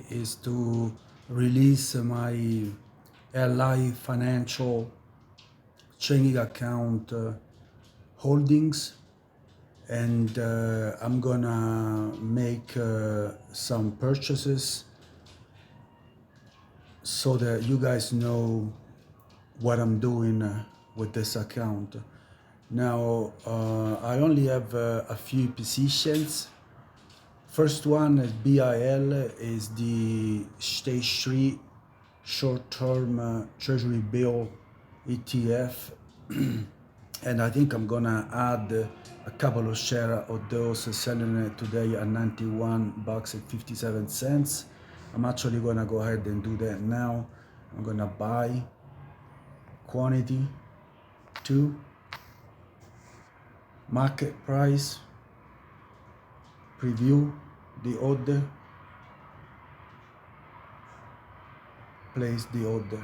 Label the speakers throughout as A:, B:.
A: is to release my LI financial checking account holdings, and I'm gonna make some purchases so that you guys know what I'm doing with this account. Now, I only have a few positions. First one is BIL, is the State Street short-term treasury bill ETF. And I think I'm gonna add a couple of shares of those, selling it today at 91 bucks and 57 cents. I'm actually gonna go ahead and do that now. I'm gonna buy quantity 2, market price, preview the order, place the order.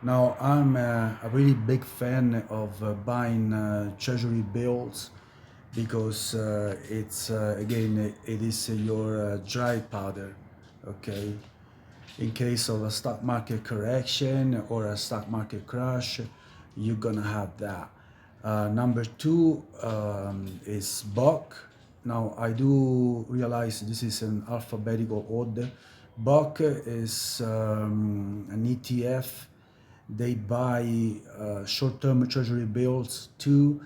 A: Now, I'm a really big fan of buying treasury bills because it's again, it is your dry powder, okay? In case of a stock market correction or a stock market crash, you're gonna have that. Number 2 is BOC. Now, I do realize this is an alphabetical order. BOC is an ETF. They buy short-term treasury bills too,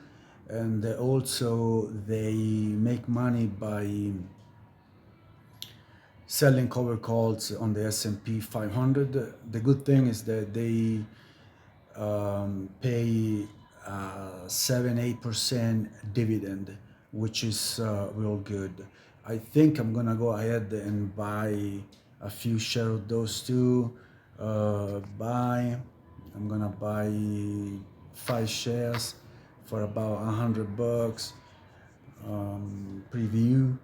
A: and also they make money by selling cover calls on the S&P 500. The good thing is that they pay 7-8% dividend, which is real good. I think I'm gonna go ahead and buy a few shares of those too. I'm gonna buy 5 shares for about 100 bucks. Preview,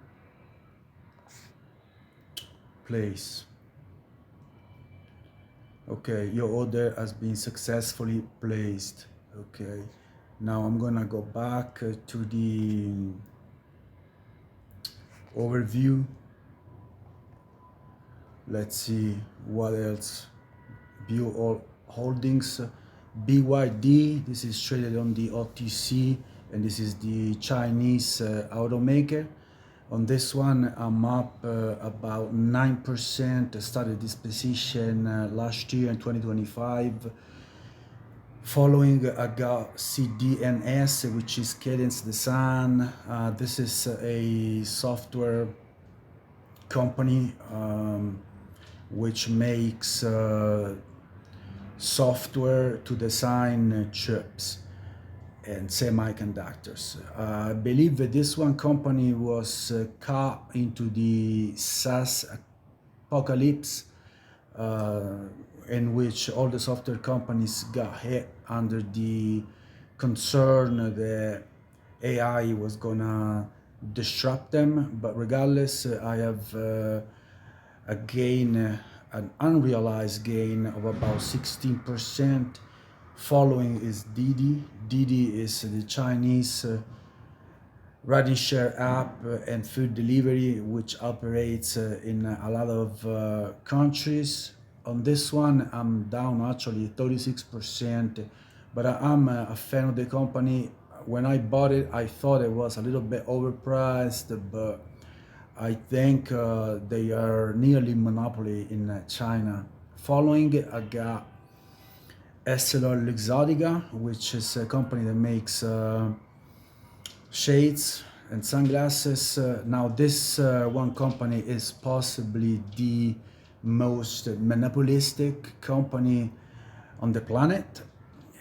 A: place. Okay, your order has been successfully placed. Okay, now I'm gonna go back to the overview. Let's see what else. View all holdings. BYD, this is traded on the OTC, and this is the Chinese automaker. On this one, I'm up about 9%. I started this position last year in 2025. Following, I got CDNS, which is Cadence Design. This is a software company which makes software to design chips and semiconductors. I believe that this one company was caught into the SaaS apocalypse, in which all the software companies got hit under the concern that AI was gonna disrupt them. But regardless, I have a gain, an unrealized gain of about 16%. Following is Didi. Didi is the Chinese riding share app and food delivery, which operates in a lot of countries. On this one, I'm down actually 36%, but I'm a fan of the company. When I bought it, I thought it was a little bit overpriced, but I think they are nearly monopoly in China. Following, I got EssilorLuxottica, which is a company that makes shades and sunglasses. Now, this one company is possibly the most monopolistic company on the planet,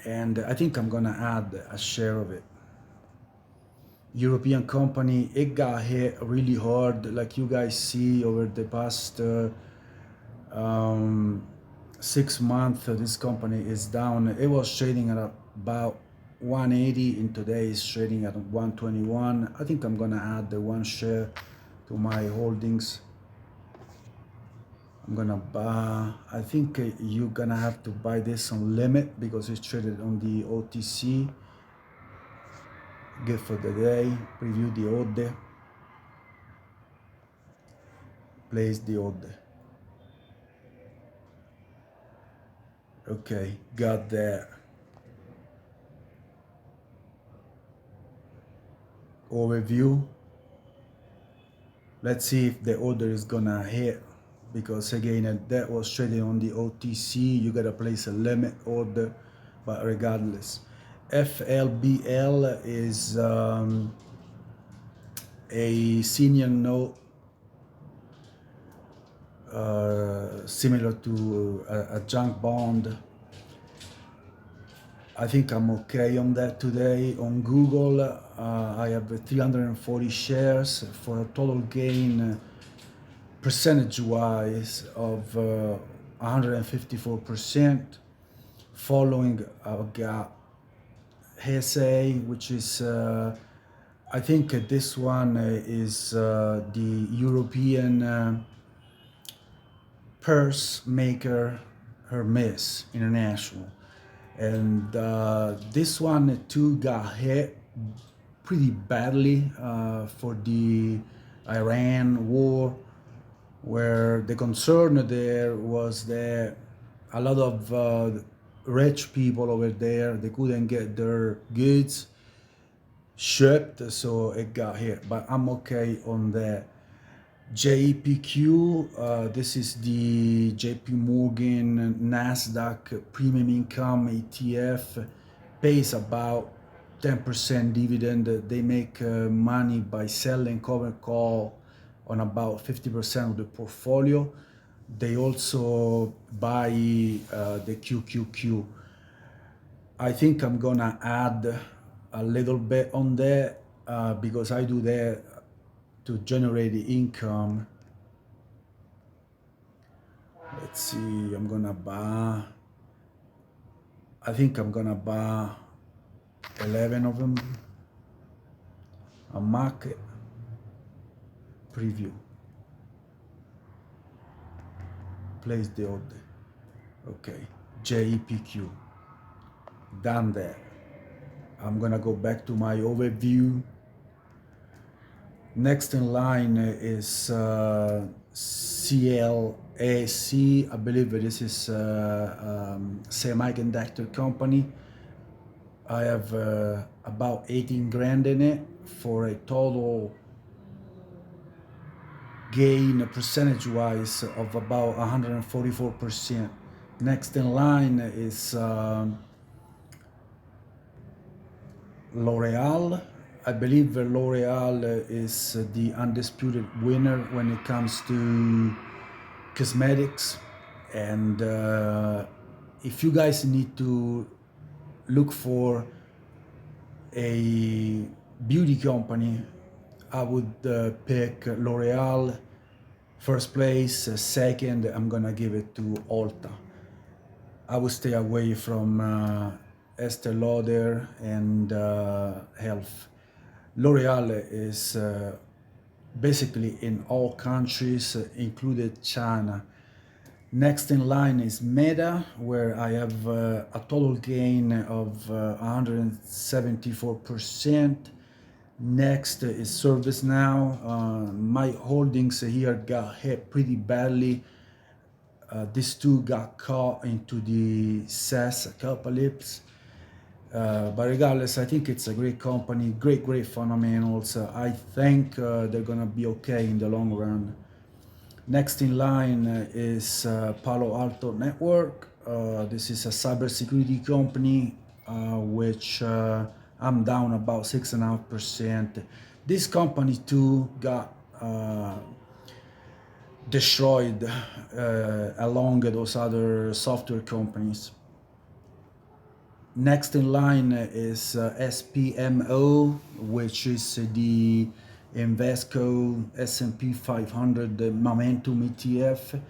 A: and I think I'm gonna add a share of it. European company, it got hit really hard, like you guys see over the past 6 months. This company is down. It was trading at about 180, and today is trading at 121. I think I'm gonna add the 1 share to my holdings. I'm gonna buy, I think you're gonna have to buy this on limit because it's traded on the OTC. Good for the day. Preview the order. Place the order. Okay, got that overview. Let's see if the order is gonna hit, because again, that was trading on the OTC. You gotta place a limit order, but regardless, FLBL is a senior note, similar to a junk bond. I think I'm okay on that today. On Google, I have 340 shares for a total gain, percentage-wise, of 154%. Following, I've got HSA, which is, I think this one is the European purse maker, Hermes International. And this one too got hit pretty badly for the Iran war, where the concern there was that a lot of rich people over there, they couldn't get their goods shipped, so it got hit. But I'm okay on that. JPQ, this is the JP Morgan Nasdaq Premium Income ETF, pays about 10% dividend. They make money by selling covered call on about 50% of the portfolio. They also buy the QQQ. I think I'm gonna add a little bit on that because I do that to generate the income. Let's see, I think I'm gonna buy 11 of them. A market preview. Place the order. Okay, JEPQ. Done that. I'm gonna go back to my overview. Next in line is CLAC. I believe this is Semiconductor company. I have about 18 grand in it for a total gain percentage-wise of about 144%. Next in line is L'Oreal. I believe L'Oreal is the undisputed winner when it comes to cosmetics. And if you guys need to look for a beauty company, I would pick L'Oreal. First place, second, I'm gonna give it to Ulta. I would stay away from Estee Lauder and Health. L'Oreal is basically in all countries, included China. Next in line is Meta, where I have a total gain of 174%. Next is ServiceNow. My holdings here got hit pretty badly. These two got caught into the SaaS apocalypse. But regardless, I think it's a great company, great fundamentals. I think they're gonna be okay in the long run. Next in line is Palo Alto Network. This is a cybersecurity company, which I'm down about 6.5%. This company too got destroyed along those other software companies. Next in line is SPMO, which is the Invesco S&P 500 Momentum ETF.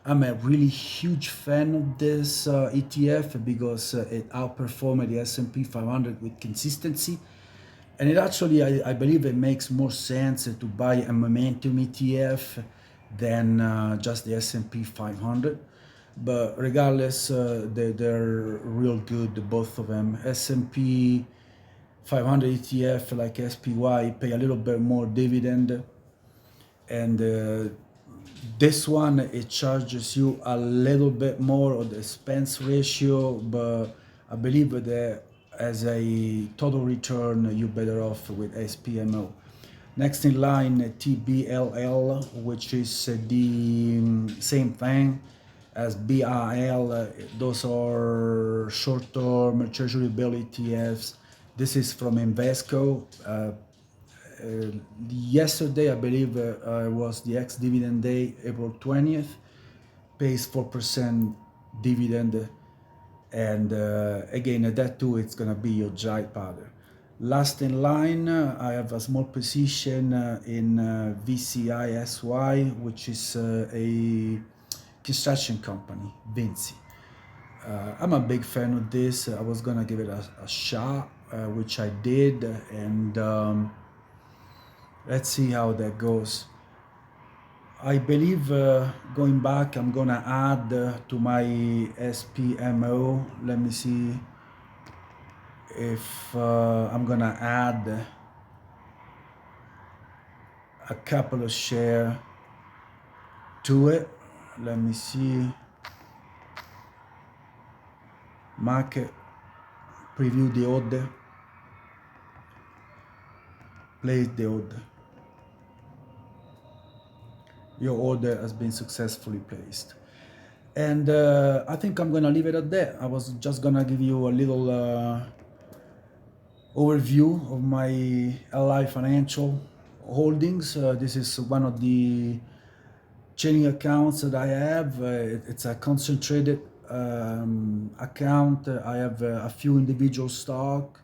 A: I'm a really huge fan of this ETF because it outperformed the S&P 500 with consistency. And it actually, I believe it makes more sense to buy a Momentum ETF than just the S&P 500. But regardless, they're real good, both of them. S&P 500 ETF like SPY pay a little bit more dividend, and This one, it charges you a little bit more on the expense ratio, but I believe that as a total return, you're better off with SPMO. Next in line, TBLL, which is the same thing as BRL. Those are short-term treasury bill ETFs. This is from Invesco. Yesterday, I believe, was the ex-dividend day, April 20th, pays 4% dividend. And again, that too, it's gonna be your dry powder. Last in line, I have a small position in VCISY, which is a construction company, Vinci. I'm a big fan of this. I was gonna give it a shot, which I did, and let's see how that goes. I believe going back, I'm gonna add to my SPMO. Let me see if I'm gonna add a couple of share to it. Let me see. Market, preview the order, place the order. Your order has been successfully placed. And I think I'm gonna leave it at that. I was just gonna give you a little overview of my LI Financial holdings. This is one of the chaining accounts that I have. It's a concentrated account. I have a few individual stock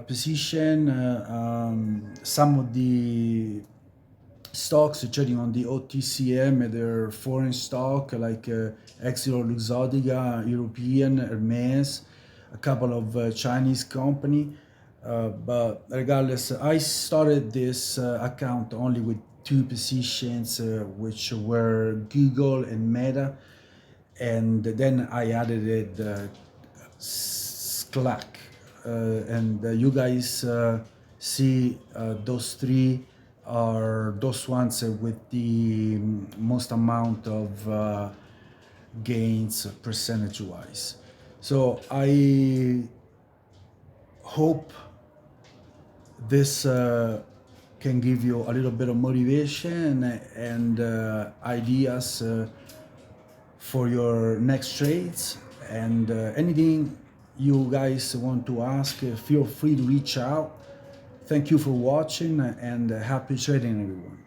A: position. Some of the stocks trading on the OTCM, they're foreign stock like Exor Luxottica, European, Hermes, a couple of Chinese company. But regardless, I started this account only with two positions, which were Google and Meta, and then I added it Slack, and you guys see those three are those ones with the most amount of gains percentage wise. So I hope this can give you a little bit of motivation and ideas for your next trades. And anything you guys want to ask, feel free to reach out. Thank you for watching and happy trading, everyone.